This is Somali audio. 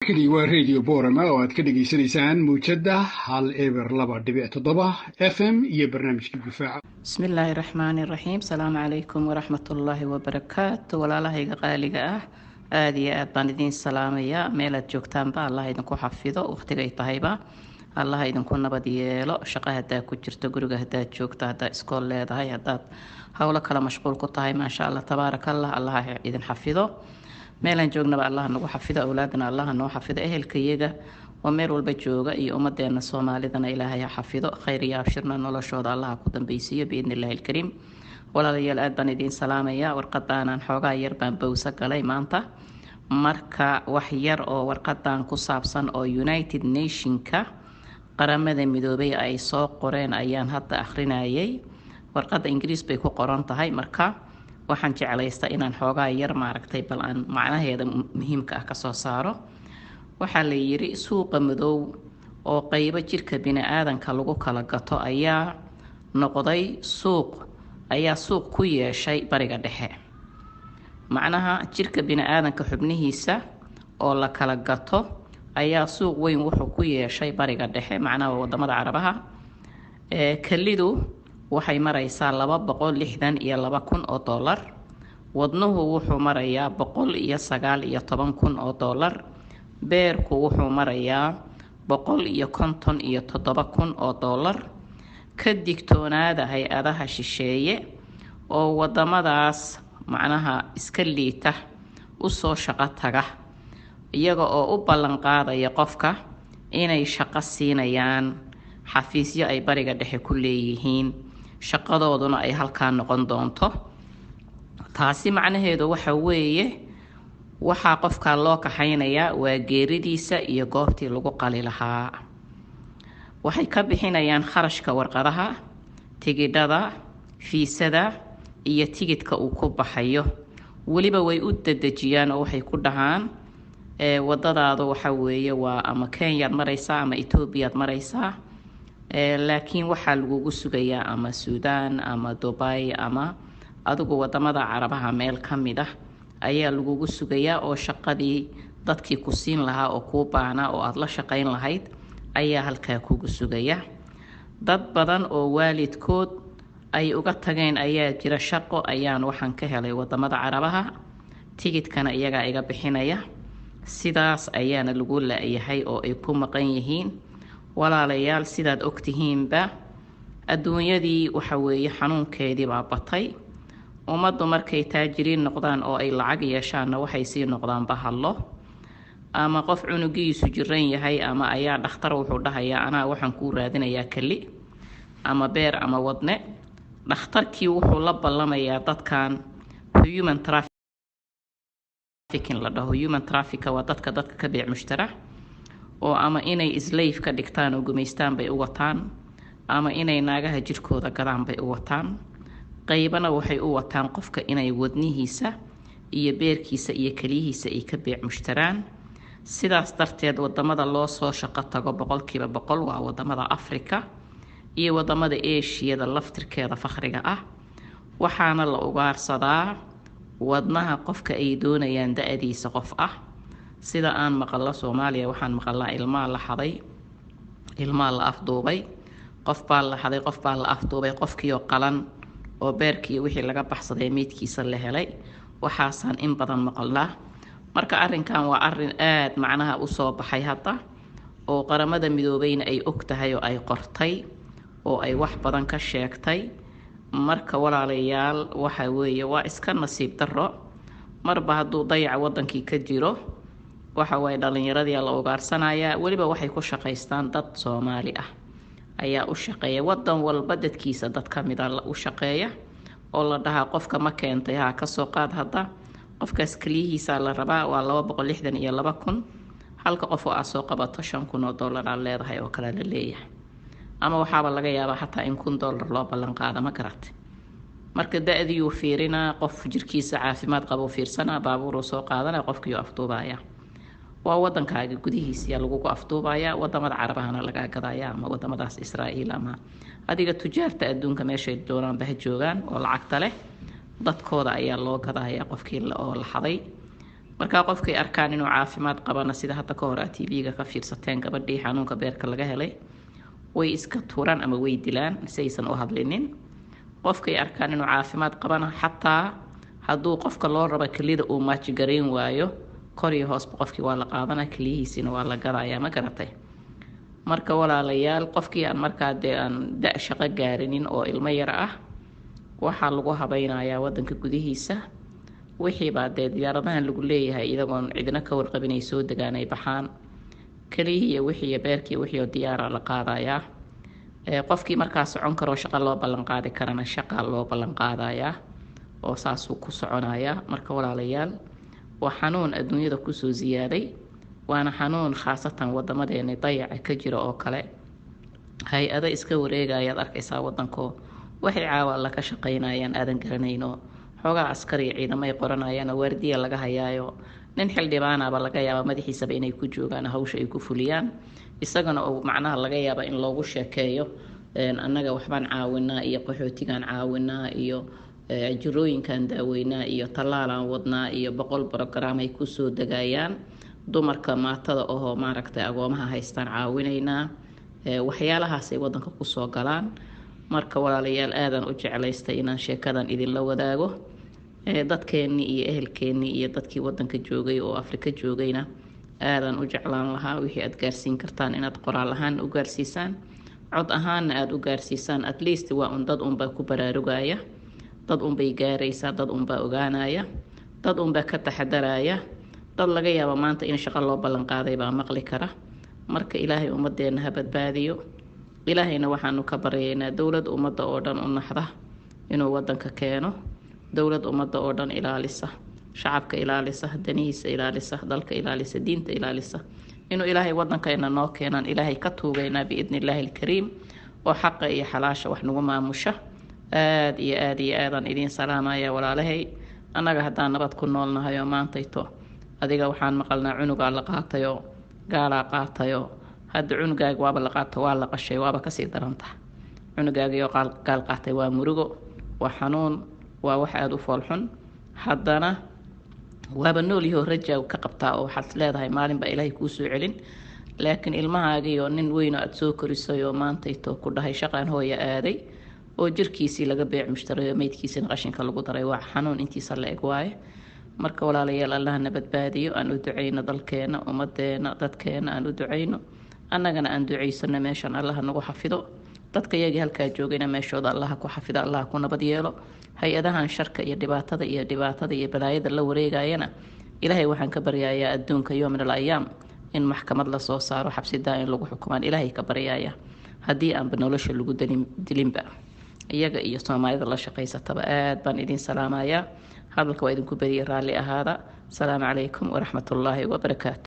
halkani waa radio Boorama oo aad ka dhageysanaysaan muujada hal eber 2.7 FM iyo barnaamijka difaaca. Bismillaahi Raxmaani Raxiim. Salaamu calaykum waraxmatullaahi wabarakaatu. Walaalahayga qaaliga ah, aad iyo aad baan idin salaamayaa. Meel aad joogtaanba Allah idinku xafido, waqtiga ay tahayba Allah idinku nabad yeelo. Shaqo hadaa ku jirto, guriga hadaa joogto, hadaa iskool leedahay, hadaa hawlo kala mashquul ku tahay, maasha Allah tabaarakallah, Allah idin xafido. meelan joognaba Allah nagu xafido, awlaadna Allah noo xafido, ehelkayaga oo meel walba jooga iyo ummadeena Soomaalidana Ilaahay ha xafido, khayr iyo abshirna noloshooda Allah ku dambaysiyo biidnillaahi kariim. walaalayaal aad baan idin salaamayaa. warqadaan xoogaa yar baan bowsa galay maanta, marka wax yar oo warqadaan ku saabsan oo United Nationka qaramada midoobay ay soo qoreen ayaan hadda akhrinayay. warqada Ingiriis bay ku qoran tahay, marka waxaan jeclaystaa inaan xoogaa yar maaragtay bal aan macnaheeda muhiimka ah ka soo saaro. waxaa la yiri suuqa madow oo qaybo jirka bini'aadanka lagu kala gato ayaa suuq ku yeeshay bariga dhexe. macnaha jirka bini'aadanka xubnihiisa oo la kala gato ayaa suuq weyn wuxuu ku yeeshay bariga dhexe, macnaha wadamada Carabaha. kalidu waxay maraysaa 262,000 oo dollar. wadnuhu wuxuu marayaa 119,000 oo dollar. beerku wuxuu marayaa 157,000 oo dollar. ka digtoonaada hay-adaha shisheeye oo wadamadaas macnaha iska liita u soo shaqo taga, iyaga oo u ballan qaadaya qofka inay shaqo siinayaan xafiisyo ay bariga dhexe ku leeyihiin, shaqadooduna ay halkaa noqon doonto. taasi macnaheedu waxa weeye waxaa qofka loo kaxaynayaa waa geeridiisa iyo goobtii lagu qali lahaa. waxay ka bixinayaan kharashka warqadaha, tigidhada, fiisada iyo tigidhka uu ku baxayo. weliba way u dadejiyaan oo waxay ku dhahaan wadadaadu waxa weeye waa ama Kenya maraysaa ama Ethiopia maraysaa, laakiin waxaa lagugu sugayaa ama Suudaan ama Dubai ama adigu wadamada Carabaha meel ka mid ah ayaa lagugu sugayaa, oo shaqadii dadkii ku siin lahaa oo kuu baana oo aad la shaqayn lahayd ayaa halkaa kugu sugaya. dad badan oo waalidkood ay uga tageen ayaa jira shaqo ayaan waxaan ka helay wadamada Carabaha, tigidhkana iyaga iga bixinaya. sidaas ayaana lagu laayahay oo ay ku maqan yihiin. walaalayaal, sidaad ogtihiinba adduunyadii waxa weeye xanuunkeedii baa batay. ummaddu markay taajiriin noqdaan oo ay lacag yeeshaanna waxay sii noqdaan bahalo, ama qof cunugiisu jiran yahay ama ayaa dhakhtar wuxuu dhahayaa anaa waxaan kuu raadinayaa kali ama beer ama wadne. dhakhtarkii wuxuu la ballamayaa dadkan human trafficking la dhaho. human traffic waa dadka ka beec mushtara, oo ama inay slave ka dhigtaan oo gumaystaan bay u wataan, ama inay naagaha jirkooda gadaan bay u wataan. qaybana waxay u wataan qofka inay wadnihiisa iyo beerkiisa iyo kaliyihiisa ay ka beec mushtaraan. sidaas darteed wadamada loo soo shaqo tago 100% waa wadamada Afrika iyo wadamada Aasiya laftirkeeda fakhriga ah. waxaana la ugaarsadaa wadnaha qofka ay doonayaan da'diisa qof ah. sida aan maqalno Soomaaliya waxaan maqalnaa ilmaa la xaday, ilmaa la afduubay, qof baa la xaday, qof baa la afduubay, qofkii oo qalan oo beerkii wixii laga baxsaday meedkiisa la helay. waxaasaan in badan maqalnaa. marka arrinkan waa arrin aad macnaha u soo baxay hadda, oo qaramada midoobayna ay og tahay oo ay qortay oo ay wax badan ka sheegtay. marka walaalayaal, waxa weeye waa iska nasiib darro marba hadduu dayac wadankii ka jiro. waxa way dhalinyaradii la ugaarsanaya. weliba waxay ku shaqaystaan dad Soomaali ah ayaa u shaqeeya wadan walba, dadkiisa dad ka mid ah u shaqeeya oo la dhahaa qofka ma keentay ha ka soo qaad. hadda qofkaas kaliyihiisa la rabaa waa 262,000, halka qof oo soo qabato 5,000 oo dollar aan leedahay oo kala la leeyahay, ama waxaaba laga yaabaa xataa in $1,000 loo ballan qaado. ma garatay? marka da'dii uu fiirina, qof jirkiisa caafimaad qabo fiirsana, baabuur soo qaadana, qofkii afduubaya. waa wadankaaga gudihiisa lagu afduubaya. wadamada Carabahana laga gadaya, ama wadamadaas Israa'iil ama adiga tujaarta adduunka meeshay doonaan bah joogaan oo lacagta leh, dadkooda ayaa loo gadaya qofkii oo la xaday. marka qofkay arkaan inuu caafimaad qabana sida hadda ka hor TV-ga ka fiirsateen gabadhii xanuunka beerka laga helay way iska tuuraan ama way dilaan si aysan u hadlinin qofkay arkaan inuu caafimaad qabana xataa hadduu qofka loo rabo kelida uu maajigareyn waayo kor iyo hoos qofkii waa la qaadanaa keliyihiisina waa la gadayaa ma garatay marka walaalayaal qofkii aan markaa dee aan da' shaqo gaarinin oo ilmo yar ah waxaa lagu habaynayaa wadanka gudihiisa wixii baa dee diyaaradahan lagu leeyahay iyagoon cidina ka warqabin ay soo degaan ay baxaan keliya wixii beerkii wixii diyaara la qaadayaa qofkii markaa socon karo shaqo loo ballan qaadi karana shaqo loo ballan qaadayaa oo saasuu ku soconayaa marka walaalayaal waa xanuun adduunyada kusoo ziyaaday waana xanuun khaasatan wadamadeena dayaca ka jira oo kale hay-ada iska wareegayaad arkaysaa wadankoo waxay caawa alla ka shaqaynayaan aadan garanayno xoogaa askari ciidamay qoranayaan waardiya laga hayaayo nin xildhibaanaba laga yaaba madaxiisaba inay ku joogaan hawsha ay ku fuliyaan isagana oo macnaha laga yaaba in loogu sheekeeyo annaga waxbaan caawinaa iyo qaxootigaan caawinaa iyo jirooyinkan daaweynaa iyo tallaalaan wadnaa iyo 100 program ay kusoo degayaan dumarka maatada oo maaragtay agoomaha haystaan caawinaynaa waxyaalahaas ay wadanka kusoo galaan marka walaalayaal aadan u jeclaystay inaan sheekadan idinla wadaago dadkeenni iyo ehelkeenni iyo dadkii wadanka joogay oo Afrika joogayna aadan u jeclaan lahaa wixii aad gaarsiin kartaan inaad qoraal ahaan u gaarsiisaan cod ahaanna aad u gaarsiisaan at least waa dad unbaa ku baraarugaya dad unbay gaaraysaa dad unbaa ogaanaya dad unbaa ka taxadaraya dad laga yaabo maanta in shaqo loo ballan qaaday baa maqli kara marka ilaahay ummadeena ha badbaadiyo ilaahayna waxaanu ka baryaynaa dawlad ummadda oo dhan u naxda inuu wadanka keeno dawlad ummadda oo dhan ilaalisa shacabka ilaalisa danihiisa ilaalisa dalka ilaalisa diinta ilaalisa inuu ilaahay wadankeena noo keenan ilaahay ka tuugaynaa biidnillaahi alkariim oo xaqa iyo xalaasha wax nagu maamusha aad iyo aadan idin salaamaya walaalahay annaga haddaan nabad ku noolnahay oo maantayto adiga waxaan maqalnaa cunugaa la qaatayo gaalaa qaatayo hadda cunugaaga waaba la qaato waa la qashay waaba kasii daranta cunugaagii gaal qaatay waa murugo waa xanuun waa wax aad u foolxun haddana waaba noolyaho rajaa ka qabtaa oo waxaad leedahay maalin baa ilaahay kuu soo celin laakiin ilmahaagii oo nin weyn oo aad soo korisay oo maantayto ku dhahay shaqaan hooya aaday oo jirkiisii laga beec mushtarayo meydkiisina qashinka lagu daray waa xanuun intiisa la eg waaye marka walaalayaal allahna badbaadiyo aan u duceyno dalkeena ummadeena dadkeena aan u duceyno annagana aan duceysano meeshan allah nagu xafido dadka iyagii halkaa joogayna meeshooda allah ku xafido allah ku nabad yeelo hay-adahan sharka iyo dhibaatada iyo balaayada la wareegayana ilaahay waxaan ka baryayaa adduunka yawmin al-ayaam in maxkamad la soo saaro xabsi daa'in lagu xukumaan ilaahay ka baryayaa haddii aanba nolosha lagu dilinba iyaga iyo Soomaalida la shaqaysataba aad baan idin salaamayaa hadalka waa idinku bariye raalli ahaada salaamu calaykum waraxmatullaahi wabarakaatu